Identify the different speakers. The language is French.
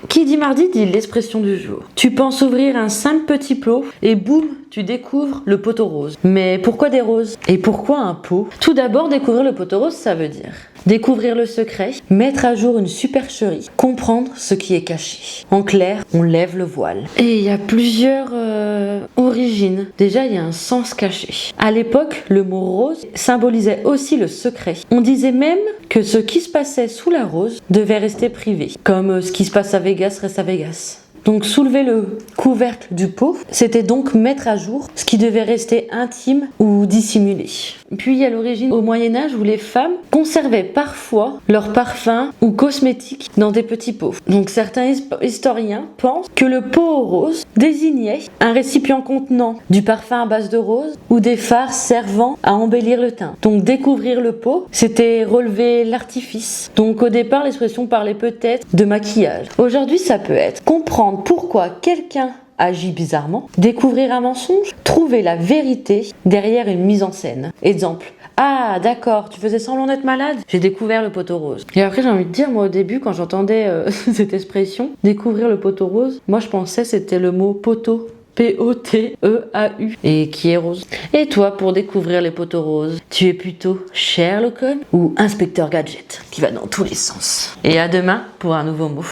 Speaker 1: Qui dit mardi dit l'expression du jour. Tu penses ouvrir un simple petit pot et boum, tu découvres le poteau rose. Mais pourquoi des roses? Et pourquoi un pot? Tout d'abord, découvrir le poteau rose, ça veut dire découvrir le secret, mettre à jour une supercherie, comprendre ce qui est caché. En clair, on lève le voile. Et il y a plusieurs origines. Déjà, il y a un sens caché. À l'époque, le mot rose symbolisait aussi le secret. On disait même que ce qui se passait sous la rose devait rester privé, comme ce qui se passe à Vegas reste à Vegas. Donc soulever le couvercle du pot, c'était donc mettre à jour ce qui devait rester intime ou dissimulé. Puis il y a l'origine au Moyen-Âge où les femmes conservaient parfois leurs parfums ou cosmétiques dans des petits pots. Donc certains historiens pensent que le pot aux roses désignait un récipient contenant du parfum à base de rose ou des fards servant à embellir le teint. Donc découvrir le pot, c'était relever l'artifice. Donc au départ, l'expression parlait peut-être de maquillage. Aujourd'hui, ça peut être comprendre pourquoi quelqu'un agit bizarrement, découvrir un mensonge, trouver la vérité derrière une mise en scène. Exemple. Ah d'accord, tu faisais semblant d'être malade? J'ai découvert le poteau rose. Et après j'ai envie de dire, moi au début quand j'entendais cette expression, découvrir le poteau rose, moi je pensais c'était le mot poteau. P-O-T-E-A-U et qui est rose. Et toi, pour découvrir les poteaux roses, tu es plutôt Sherlock Holmes ou Inspecteur Gadget qui va dans tous les sens. Et à demain pour un nouveau mot.